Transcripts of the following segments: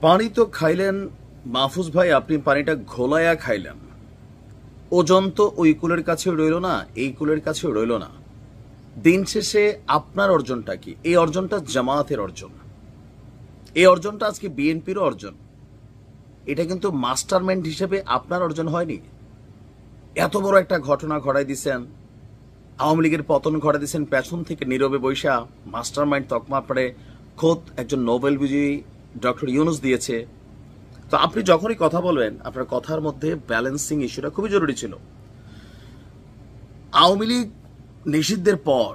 পানি তো খাইলেন মাহফুজ ভাই, আপনি পানিটা ঘোলায়া খাইলেন। ওজন তো ওই কুলের কাছেও রইল না, এই কুলের কাছেও রইল না। দিন শেষে আপনার অর্জনটা কি? এই অর্জনটা জামায়াতের অর্জন, এই অর্জনটা আজকে বিএনপিরও অর্জন। এটা কিন্তু মাস্টারমাইন্ড হিসেবে আপনার অর্জন হয়নি। এত বড় একটা ঘটনা ঘটাই দিচ্ছেন, আওয়ামী লীগের পতন ঘটাই দিচ্ছেন পেছন থেকে নীরবে বৈশা। মাস্টারমাইন্ড তকমা পড়ে খোদ একজন নোবেল বিজয়ী ডক্টর ইউনুস দিয়েছে। তো আপনি যখনই কথা বলবেন, আপনার কথার মধ্যে ব্যালেন্সিং ইস্যুটা খুবই জরুরি ছিল। আওয়ামী লীগ নিষিদ্ধের পর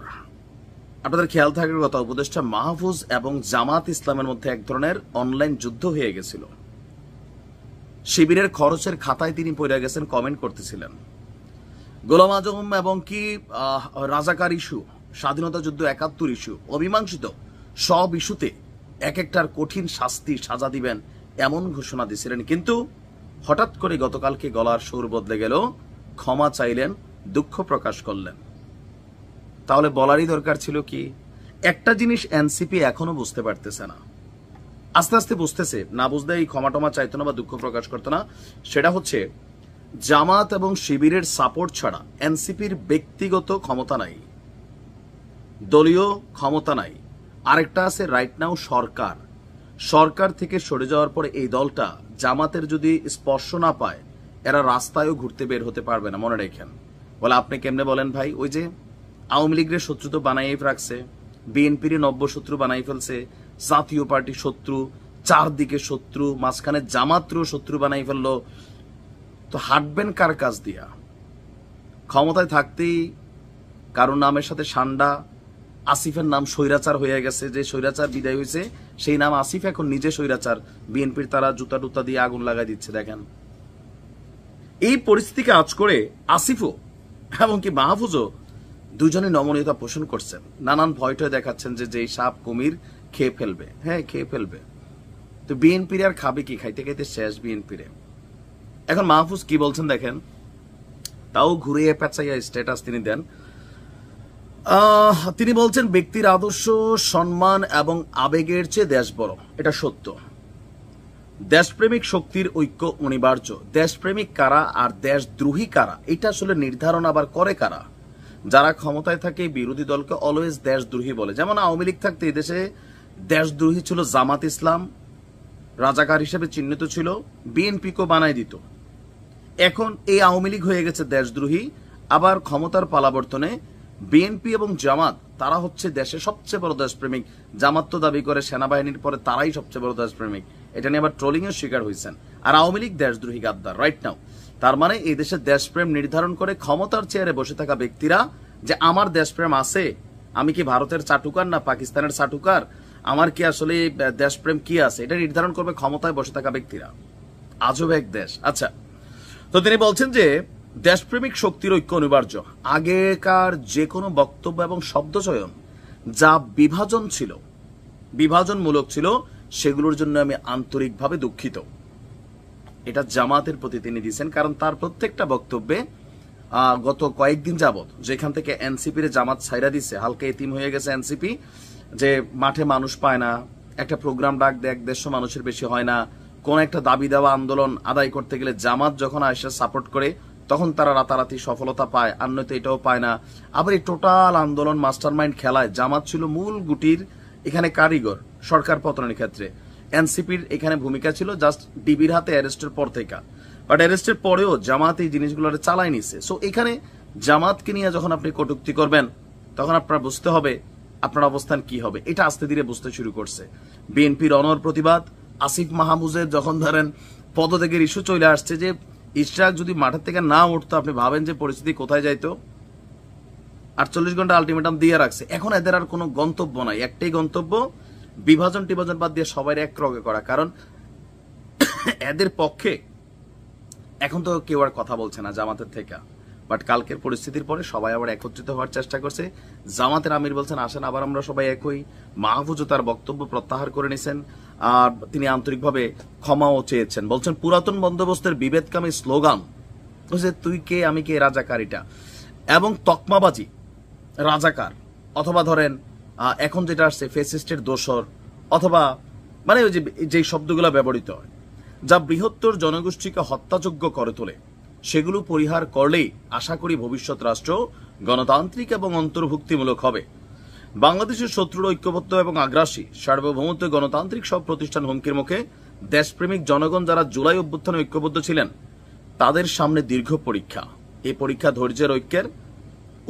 আপনাদের খেয়াল থাকার কথা, উপদেষ্টা মাহফুজ এবং জামাত ইসলামের মধ্যে এক ধরনের অনলাইন যুদ্ধ হয়ে গেছিল। শিবিরের খরচের খাতায় তিনি পড়ে গেছেন, কমেন্ট করতেছিলেন। গোলাম আজম এবং কি রাজাকার ইস্যু, স্বাধীনতা যুদ্ধ ৭১ ইস্যু, অমীমাংসিত সব ইস্যুতে এক একটার কঠিন শাস্তি সাজা দিবেন এমন ঘোষণা দিয়েছিলেন। কিন্তু হঠাৎ করে গতকালকে গলার সুর বদলে গেল, ক্ষমা চাইলেন, দুঃখ প্রকাশ করলেন। তাহলে বলারই দরকার ছিল কি? একটা জিনিস এনসিপি এখনো বুঝতে পারতেছে না, আস্তে আস্তে বুঝতেছে। না বুঝতে এই ক্ষমা টমা চাইতো না বা দুঃখ প্রকাশ করতো না। সেটা হচ্ছে জামাত এবং শিবিরের সাপোর্ট ছাড়া এনসিপির ব্যক্তিগত ক্ষমতা নাই, দলীয় ক্ষমতা নাই। আরেকটা আছে রাইট নাও সরকার। সরকার থেকে সরে যাওয়ার পরে এই দলটা জামাতের যদি স্পর্শ না পায়, এরা রাস্তায়ও ঘুরতে বের হতে পারবে না, মনে রেখেন। বলে আপনি কেমনে বলেন ভাই? ওই যে আওয়ামী লীগের শত্রু তো বানাই রাখছে, বিএনপির নব্য শত্রু বানাই ফেলছে, জাতীয় পার্টি শত্রু, চারদিকে শত্রু, মাঝখানে জামাতও শত্রু বানাই ফেললো। তো হাঁটবেন কার কাজ দিয়া? ক্ষমতায় থাকতেই কারোর নামের সাথে সান্ডা, আসিফের নাম স্বৈরাচার হয়ে গেছে, যে স্বৈরাচার বিদায় হয়েছে সেই নাম আসিফ এখন নিজে স্বৈরাচার। বিএনপির তারা জুতা টুতা দিয়ে আগুন লাগাই দিচ্ছে। দেখেন এই পরিস্থিতিকে আজ করে আসিফও এমনকি মাহফুজও দুজনে নমনীয়তা পোষণ করছেন, নানান ভয়টয় দেখাচ্ছেন যে যেই সাপ কুমির খেয়ে ফেলবে, হ্যাঁ খেয়ে ফেলবে। তো বিএনপির আর খাবে কি? খাইতে খাইতে শেষ বিএনপিরে। এখন মাহফুজ কি বলছেন দেখেন, তাও ঘুরিয়ে পেঁচাইয়া স্ট্যাটাস তিনি দেন। তিনি বলছেন ব্যক্তির আদর্শ, সম্মান এবং আবেগের চেয়ে দেশ বড়। এটা সত্য। দেশপ্রেমিক শক্তির ঐক্য অনিবার্য। দেশপ্রেমিক কারা আর দেশদ্রোহী কারা, এটা আসলে নির্ধারণ আবার করে কারা? যারা ক্ষমতায় থাকে বিরোধী দলকে অলওয়েজ দেশদ্রোহী বলে। যেমন আওয়ামী লীগ থাকতে এদেশে দেশদ্রোহী ছিল জামাত ইসলাম, রাজাকার হিসেবে চিহ্নিত ছিল, বিএনপিকে বানাই দিত। এখন এই আওয়ামী লীগ হয়ে গেছে দেশদ্রোহী। আবার ক্ষমতার পালাবর্তনে বিএনপি এবং জামাত তারা হচ্ছে দেশের সবচেয়ে বড় দেশপ্রেমিক। জামাত তো দাবি করে সেনাবাহিনীর পরে তারাই সবচেয়ে বড় দেশপ্রেমিক, এটা নিয়ে আবার ট্রোলিং এর শিকার হয়েছেন। আর আওয়ামী লীগ দেশদ্রোহী গাদ্দার রাইট নাও। তার মানে এই দেশের দেশপ্রেম নির্ধারণ করে ক্ষমতার চেয়ারে বসে থাকা ব্যক্তিরা যে আমার দেশপ্রেম আছে, আমি কি ভারতের চাটুকার না পাকিস্তানের চাটুকার, আমার কি আসলে দেশপ্রেম কি আছে, এটা নির্ধারণ করবে ক্ষমতায় বসে থাকা ব্যক্তিরা। আজব এক দেশ। আচ্ছা, তো তিনি বলছেন যে দেশপ্রেমিক শক্তির ঐক্য অনিবার্য। আগেকার যে কোনো বক্তব্য এবং শব্দচয়ন যা বিভাজন ছিল, বিভাজনমূলক ছিল, সেগুলোর জন্য আমি আন্তরিকভাবে দুঃখিত। এটা জামাতের প্রতি তিনি দিয়েছেন, কারণ তার প্রত্যেকটা বক্তব্যে গত কয়েকদিন যাবত যেখান থেকে এনসিপির জামাত ছাইরা দিছে, হালকা এতিম হয়ে গেছে এনসিপি, যে মাঠে মানুষ পায় না, একটা প্রোগ্রাম ডাক দেয় 150 মানুষের বেশি হয় না, কোন একটা দাবি দেওয়া আন্দোলন আদায় করতে গেলে জামাত যখন আয়সা সাপোর্ট করে তখন তারা রাতারাতি সফলতা পায়, আর নয়তো এটাও পায় না। আবার এই টোটাল আন্দোলন মাস্টারমাইন্ড খেলায় জামাত ছিল মূল গুটির এখানে কারিগর। সরকার পতনের ক্ষেত্রে এনসিপির এখানে ভূমিকা ছিল জাস্ট ডিবির হাতে অ্যারেস্টের পর থেকে, বাট অ্যারেস্টের পরেও জামাত এই জিনিসগুলো চালাই নিছে। সো এখানে জামাতকে নিয়ে যখন আপনি কটূক্তি করবেন তখন আপনার বুঝতে হবে আপনার অবস্থান কি হবে। এটা আস্তে ধীরে বুঝতে শুরু করছে। বিএনপির অনর প্রতিবাদ, আসিফ মাহমুদের যখন ধরেন পদত্যাগের ইস্যু চলে আসছে, যে ইশরাক যদি মাঠের থেকে না উঠতো আপনি ভাবেন যে পরিস্থিতি কোথায় যাইতো। 48 ঘন্টা আলটিমেটাম দিয়ে রাখছে। এখন এদের আর কোনো গন্তব্য নাই, একটাই গন্তব্য, বিভাজন টিভাজন বাদ দিয়ে সবাই এক রগে করা। কারণ এদের পক্ষে এখন তো কেউ আর কথা বলছে না জামাতের থেকে, বাট কালকের পরিস্থিতির পরে সবাই আবার একত্রিত হওয়ার চেষ্টা করছে। জামাতের আমির বলছেন আসেন আবার আমরা সবাই এক হই। মাহফুজও তার বক্তব্য প্রত্যাহার করে নিয়েছেন, আর তিনি আন্তরিকভাবে ক্ষমাও চেয়েছেন। বলছেন পুরাতন বন্দোবস্তের বিভেদকামী স্লোগান, তুই কে আমি কে, রাজাকারিটা এবং তকমাবাজি, রাজাকার, অথবা ধরেন এখন যেটা আসছে ফেসিস্টের দোসর, অথবা মানে ওই যে শব্দগুলো ব্যবহৃত হয়, যা বৃহত্তর জনগোষ্ঠীকে হত্যাযোগ্য করে তোলে, সেগুলো পরিহার করলেই আশা করি ভবিষ্যৎ রাষ্ট্র গণতান্ত্রিক এবং অন্তর্ভুক্তিমূলক হবে। বাংলাদেশের শত্রুর ঐক্যবদ্ধ এবং আগ্রাসী সার্বভৌমত্ব গণতান্ত্রিক সব প্রতিষ্ঠান হুমকির মুখে। দেশপ্রেমিক জনগণ যারা জুলাই অভ্যুত্থানে ঐক্যবদ্ধ ছিলেন, তাদের সামনে দীর্ঘ পরীক্ষা। এই পরীক্ষা ধৈর্যের ঐক্যের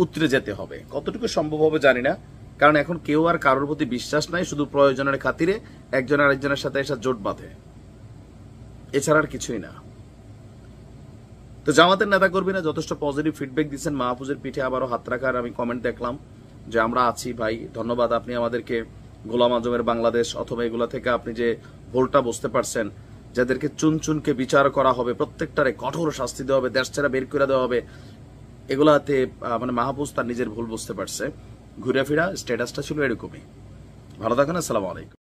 উতরে যেতে হবে। কতটুকু সম্ভব হবে জানি না, কারণ এখন কেউ আর কারোর প্রতি বিশ্বাস নাই, শুধু প্রয়োজনের খাতিরে একজন আরেকজনের সাথে এসে জোট বাঁধে, এছাড়া আর কিছুই না। তো জামাতের নেতা কর্মীরা যথেষ্ট পজিটিভ ফিডব্যাক দিচ্ছেন। মাহফুজের পিঠে আবারও হাত রাখার আমি কমেন্ট দেখলাম যে আমরা আছি ভাই, ধন্যবাদ, আপনি আমাদেরকে গোলাম আজমের বাংলাদেশ অথবা এগুলা থেকে আপনি যে ভুলটা বুঝতে পারছেন, যাদেরকে চুনকে বিচার করা হবে, প্রত্যেকটারে কঠোর শাস্তি দেওয়া হবে, দেশ ছেড়ে বের করে দেওয়া হবে, এগুলাতে মানে মাহফুজ তার নিজের ভুল বুঝতে পারছে। ঘুরে ফিরা স্ট্যাটাসটা ছিল এরকমই। ভালো থাকেন, আসসালামু আলাইকুম।